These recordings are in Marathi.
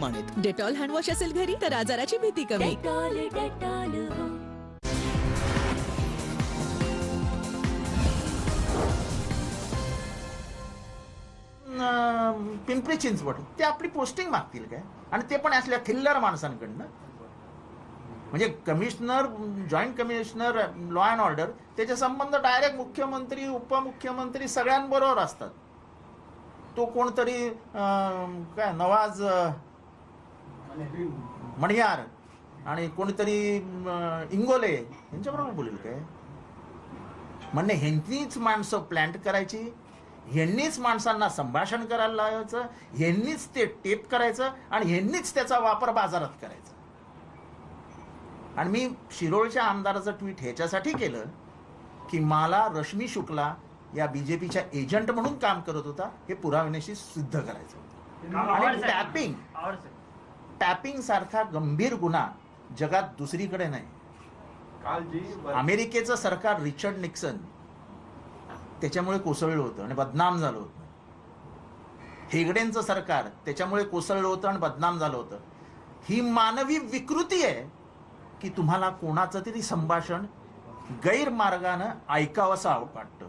प्रमाणित. डेटॉल हँडवॉश असेल घरी तर आजाराची भीती कमी. पिंपरी चिंचवड ते आपली पोस्टिंग मागतील काय? आणि ते पण असल्या थिल्लर माणसांकडनं. म्हणजे commissioner, joint commissioner law and order, त्याचे संबंध डायरेक्ट मुख्यमंत्री, उपमुख्यमंत्री सगळ्यांबरोबर असतात. तो कोणतरी काय नवाज मणियार आणि कोणीतरी इंगोले यांच्याबरोबर बोलेल काय? म्हणजे ह्यांनीच माणसं प्लॅन्ट करायची, ह्यांनीच माणसांना संभाषण करायला लावायचं, ह्यांनीच ते टेप करायचं आणि ह्यांनीच त्याचा वापर बाजारात करायचा. आणि मी शिरोळच्या आमदाराचं ट्विट ह्याच्यासाठी केलं की मला रश्मी शुक्ला या बीजेपीच्या एजंट म्हणून काम करत होता हे पुराव्याशी सिद्ध करायचं. आणि टॅपिंग सारखा गंभीर गुन्हा जगात दुसरीकडे नाही. अमेरिकेचं सरकार रिचर्ड निक्सन त्याच्यामुळे कोसळलं होतं आणि बदनाम झालं होतं. हेगडेंचं सरकार त्याच्यामुळे कोसळलं होतं आणि बदनाम झालं होतं. ही मानवी विकृती आहे की तुम्हाला कोणाचं तरी संभाषण गैरमार्गानं ऐकावंसं वाटतं.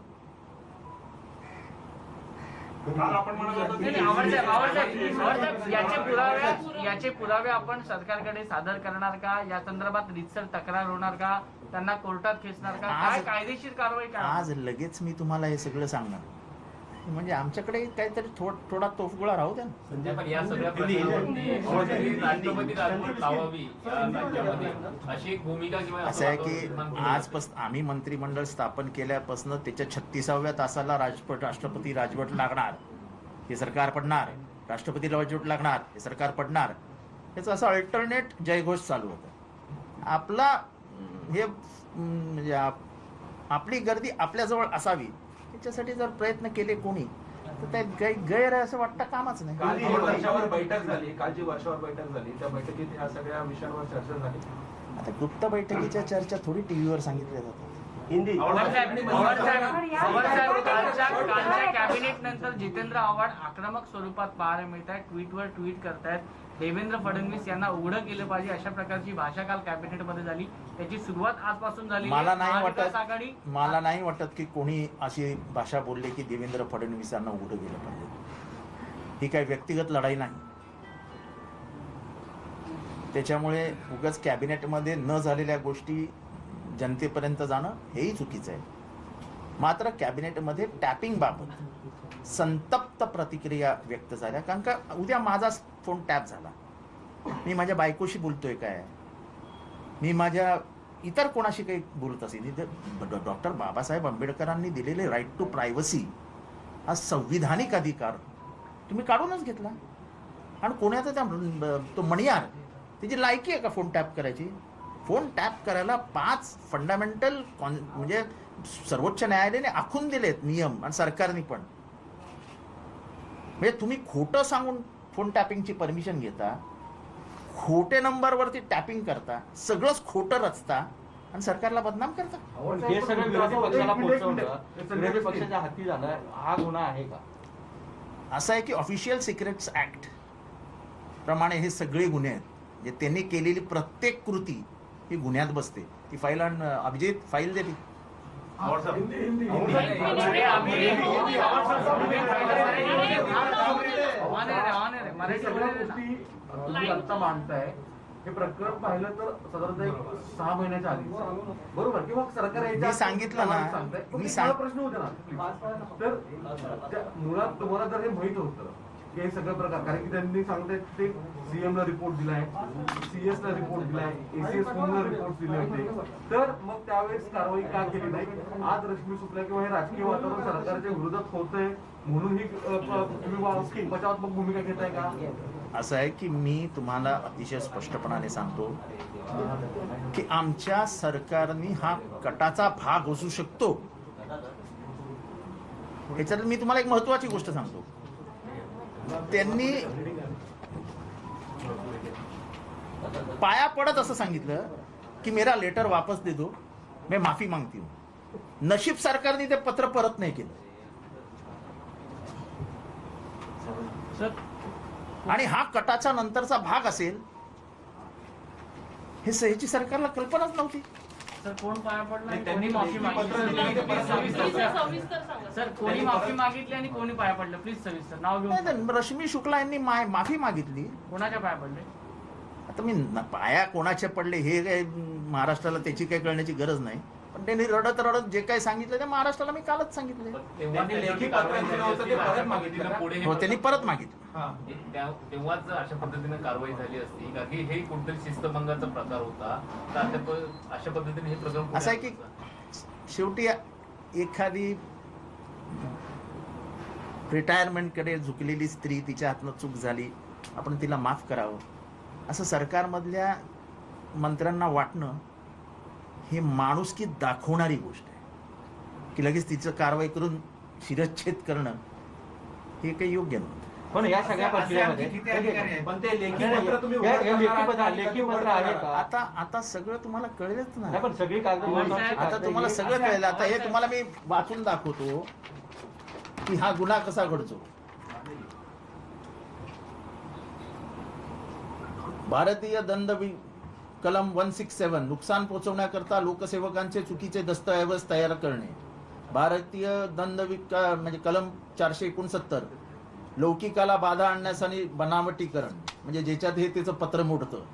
याचे पुरावे आपण सरकारकडे सादर करणार का? या संदर्भात रितसर तक्रार होणार का? त्यांना कोर्टात खेचणार का? काय कायदेशीर कारवाई का? आज लगेच मी तुम्हाला हे सगळं सांगणार. म्हणजे आमच्याकडे काहीतरी थोडा तोफगोळा राहू द्या. असं आहे की आजपासून आम्ही मंत्रिमंडळ स्थापन केल्यापासून त्याच्या 36व्या तासाला राष्ट्रपती राजवट लागणार, हे सरकार पडणार, राष्ट्रपती राजवट लागणार, हे सरकार पडणार, याचं असं अल्टरनेट जयघोष चालू होतं. आपला हे म्हणजे आपली गर्दी आपल्याजवळ असावी त्याच्यासाठी जर प्रयत्न केले कोणी तर त्यात गैर असं वाटतं कामच नाही. कालची वर्षावर बैठक झाली त्या बैठकीत ह्या सगळ्या विषयांवर चर्चा झाली. आता गुप्त बैठकीच्या चर्चा थोडी टीव्हीवर सांगितल्या जातात. कॅबिनेट नंतर जितेंद्र आव्हाड आक्रमक स्वरूपात पाहायला मिळत आहे. ट्विटवर ट्विट करतायत. देवेंद्र फडणवीस यांना उघडं केलं पाहिजे अशा प्रकारची भाषा काल कॅबिनेटमध्ये झाली. त्याची सुरुवात आजपासून झाली. मला नाही वाटत की कोणी अशी भाषा बोलली की देवेंद्र फडणवीसांना उघडं केलं पाहिजे. ही काही व्यक्तिगत लढाई नाही. त्याच्यामुळे उगाच कॅबिनेटमध्ये न झालेल्या गोष्टी जनतेपर्यंत जाणं हेही चुकीचं आहे. मात्र कॅबिनेटमध्ये टॅपिंग बाबत संतप्त प्रतिक्रिया व्यक्त झाल्या. कारण का उद्या माझा फोन टॅप झाला, मी माझ्या बायकोशी बोलतोय काय, मी माझ्या इतर कोणाशी काही बोलत असेल, डॉक्टर बाबासाहेब आंबेडकरांनी दिलेले राईट टू प्रायव्हसी हा संविधानिक अधिकार तुम्ही काढूनच घेतला. आणि कोणाचा त्या तो मणियार त्याची लायकी आहे का फोन टॅप करायची? फोन टॅप करायला 5 फंडामेंटल म्हणजे सर्वोच्च न्यायालयाने आखून दिलेत नियम आणि सरकारने पण. म्हणजे तुम्ही खोटं सांगून फोन टॅपिंगची परमिशन घेता, खोटे नंबरवरती टॅपिंग करता, सगळंच खोटं रचता आणि सरकारला बदनाम करता. हे सगळं विरोधी पक्षाला पोहोचवणं विरोधी पक्षाच्या हाती झालं, हा गुन्हा आहे का? असं आहे की ऑफिशियल सिक्रेट्स ऍक्ट प्रमाणे हे सगळे गुन्हे आहेत. म्हणजे त्यांनी केलेली प्रत्येक कृती ही गुन्ह्यात बसते. ती फाईल अभिजित फाईल दे. मांडताय हे प्रकरण पाहिलं तर साधारणतः 6 महिन्याच्या आधी बरोबर किंवा सरकार मी सांगितलं ना, मी प्रश्न होते ना. तर मुळात तुम्हाला जर हे माहित होतं की हे सगळं प्रकार, कारण की त्यांनी सांगतायत ते सीएम ला रिपोर्ट दिलाय, CS ला रिपोर्ट दिलाय, ACS ला रिपोर्ट दिले होते, तर मग त्यावेळेस कारवाई का केली नाही? आज रश्मी शुक्ला किंवा हे राजकीय वातावरण सरकारच्या विरोधात होतंय म्हणून ही तुम्ही बचावात्मक भूमिका घेताय का? असं आहे की मी तुम्हाला अतिशय स्पष्टपणाने सांगतो की आमच्या सरकारने हा कटाचा भाग असू शकतो. ह्याच्यात मी तुम्हाला एक महत्वाची गोष्ट सांगतो. त्यांनी पाया पडत असं सांगितलं की मेरा लेटर वापस दे दो, मैं माफी मागती हूं. नशीब सरकारने ते पत्र परत नाही केलं. आणि हा कटाचा नंतरचा भाग असेल हे ह्याची सरकारला कल्पनाच नव्हती. सर कोण पाया पडला आणि त्यांनी कोणी माफी पत्र दिलं, ते परत मागितली? सर कोणी माफी मागितली आणि कोणी पाया पडलं? प्लीज सविस्तर नाव घेऊन. नाही, रश्मी शुक्ला यांनी माफी मागितली. कोणाच्या पाया पडले? आता मी पाया कोणाचे पडले हे काय महाराष्ट्राला त्याची काही कळण्याची गरज नाही, पण त्यांनी रडत रडत जे काही सांगितलं ते महाराष्ट्राला मी कालच सांगितलं. त्यांनी लेखी पत्र दिलं होतं ते परत मागितलं का? हो, त्यांनी परत मागितलं. तेव्हाच अशा पद्धतीने कारवाई झाली असती का की हे कोणतरी शिस्तभंगाचा प्रकार होता, तर अशा पद्धतीने हे प्रकरण असं आहे की शेवटी एखादी रिटायरमेंटकडे झुकलेली स्त्री, तिच्या हातनं चूक झाली, आपण तिला माफ करावं असं सरकारमधल्या मंत्र्यांना वाटणं हे माणुसकी दाखवणारी गोष्ट आहे की लगेच तिचं कारवाई करून शिरच्छेद करणं हे काही योग्य नव्हतं. पण या सगळ्या प्रक्रियेमध्ये पण ते लेखी पत्र तुम्ही लेखी पत्र आहे का? आता सगळं तुम्हाला कळलंच नाही, ना. पण सगळी कागद आता तुम्हाला सगळं कळलं. आता हे तुम्हाला मी वाचून दाखवतो की हा गुन्हा कसा घडतो. भारतीय दंड कलम 167 नुकसान पोहोचवण्याकरता लोकसेवकांचे चुकीचे दस्तऐवज तयार करणे. भारतीय दंड म्हणजे कलम 469 लौकिकाला बाधा आणण्यासाठी बनावटीकरण म्हणजे ज्याच्यात हे त्याचं पत्र मोडतं.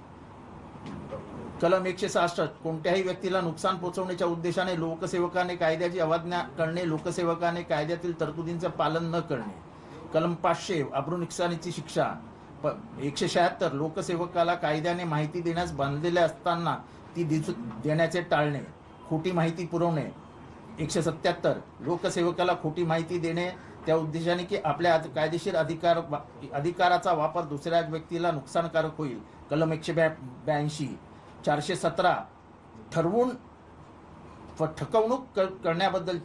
कलम 166 कोणत्याही व्यक्तीला नुकसान पोहोचवण्याच्या उद्देशाने लोकसेवकाने कायद्याची अवज्ञा करणे, लोकसेवकाने कायद्यातील तरतुदींचे पालन न करणे. कलम 500 अब्रू नुकसानीची शिक्षा. 176 लोकसेवकाला कायद्याने माहिती देण्यास बांधलेले असताना ती देण्याचे टाळणे, खोटी माहिती पुरवणे. 177 लोकसेवकाला खोटी माहिती देणे त्या उद्देशाने की आपल्या कायदेशीर अधिकाराचा वापर दुसऱ्या व्यक्तीला नुकसानकारक होईल. कलम 182. 417 ठरवून ठकवणूक करण्याबद्दल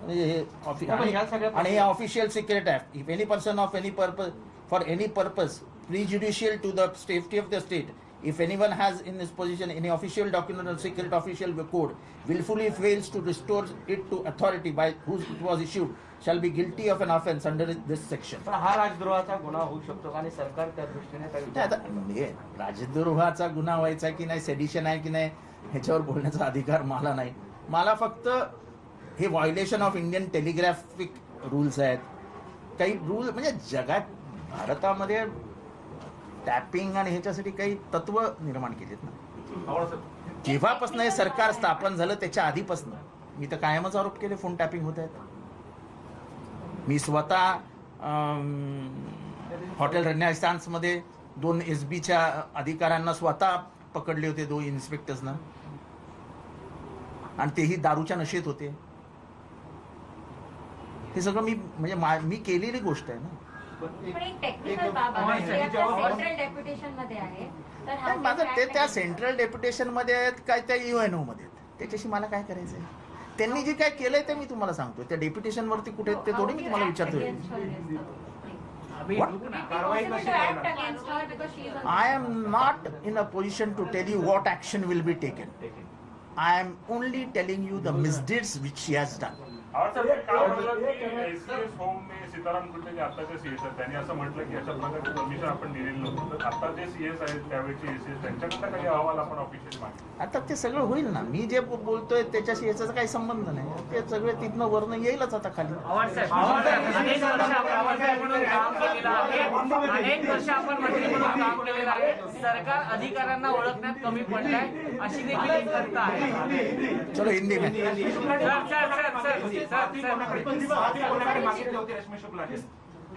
आणि हे official secret act. If any person of any purpose for any purpose prejudicial to the safety of the state, if anyone has in his possession any official document or secret official code willfully fails to restore it to authority by whose it was issued shall be guilty of an offense under this section. पण हा राजद्रोहाचा गुन्हा होऊ शकतो आणि सरकार त्या दृष्टीने काही विचार आता म्हणजे राजद्रोहाचा गुन्हा व्हायचा की नाही, सेडिशन आहे की नाही ह्याच्यावर बोलण्याचा अधिकार मला नाही. मला फक्त हे violation of Indian telegraphic rules आहेत. काही रूल म्हणजे जगात भारतामध्ये टॅपिंग आणि ह्याच्यासाठी काही तत्व निर्माण केलेत ना. जेव्हापासून हे सरकार स्थापन झालं त्याच्या आधीपासून मी तर कायमच आरोप केले फोन टॅपिंग होत आहेत. मी स्वतः हॉटेल रेनेसान्समध्ये 2 SBच्या अधिकाऱ्यांना स्वतः पकडले होते, 2 इन्स्पेक्टर्सना, आणि तेही दारूच्या नशेत होते. हे सगळं मी केलेली गोष्ट आहे ना. पण एक टेक्निकल बाब आहे, सेंट्रल डेप्युटेशन मध्ये आहे, तर हा माझं ते त्या सेंट्रल डेप्युटेशन मध्ये आहेत काय त्या UNO मध्ये आहेत, त्याच्याशी मला काय करायचंय. त्यांनी जे काय केलंय ते मी तुम्हाला सांगतोय. त्या डेप्युटेशन वरती कुठे ते थोडी मी तुम्हाला विचारतोय. I am not in a position to tell you what action will be taken. I am only telling you the misdeeds which she has done. ACS home में सीताराम कुंटे जे आताचे सीएस आहेत त्यांनी असं म्हटलं की अशा प्रकारचे परमिशन आपण दिलेलं नव्हतं, तर आता जे सीएस आहेत त्यावेळेचे एसीएस त्यांच्याकडनं काही अहवाल आपण ऑफिशियली मागितले. आता ते सगळं होईल ना. मी जे बोलतोय त्याच्याशी याचा काही संबंध नाही. ते सगळे तिथनं वरनं येईलच आता खाली. अनेक वर्ष आपण मंत्री म्हणून काम केलेलं आहे. सरकार अधिकाऱ्यांना ओळखण्यात कमी पडलंय अशी देखील एक कविता आहे. चलो हिंदी में.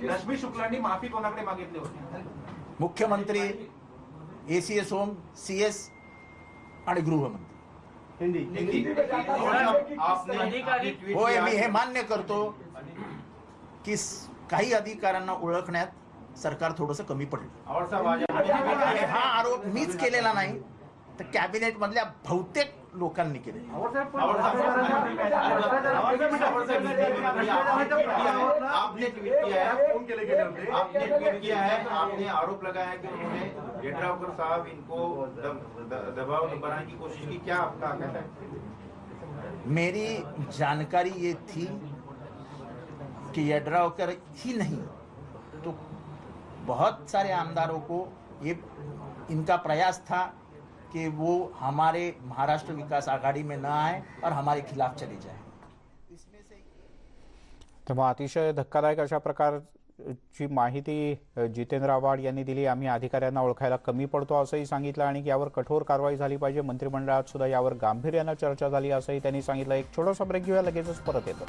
रश्मी शुक्लांनी माफी कोणाकडे मागितली होती? मुख्यमंत्री, ACS होम, CS आणि गृहमंत्री. होय, मी हे मान्य करतो की काही अधिकाऱ्यांना ओळखण्यात सरकार थोडंसं कमी पडलं. आणि हा आरोप मीच केलेला नाही तर कॅबिनेट मधल्या बहुतेक लोकांनी केलेला. आपने ट्वीट किया है, आपने आरोप लगाया है कि उन्होंने येड्रावकर साहब इनको दबाव बनाने की कोशिश की. क्या आपका कहना है? मेरी जानकारी ये थी कि येड्रावकर ही नहीं तो बहुत सारे आमदारों को ये इनका प्रयास था कि वो हमारे महाराष्ट्र विकास आघाड़ी में न आए और हमारे खिलाफ चले जाए। तेव्हा अतिशय धक्कादायक अशा प्रकारची माहिती जितेंद्र आव्हाड यांनी दिली। आम्ही अधिकाऱ्यांना ओळखायला कमी पडतो असंही सांगितलं आणि यावर कठोर कारवाई झाली पाहिजे। मंत्रिमंडळात सुद्धा यावर गांभीर्यानं चर्चा झाली असंही त्यांनी सांगितलं। एक छोटासा ब्रेक घेऊया, लगेचच परत येतो।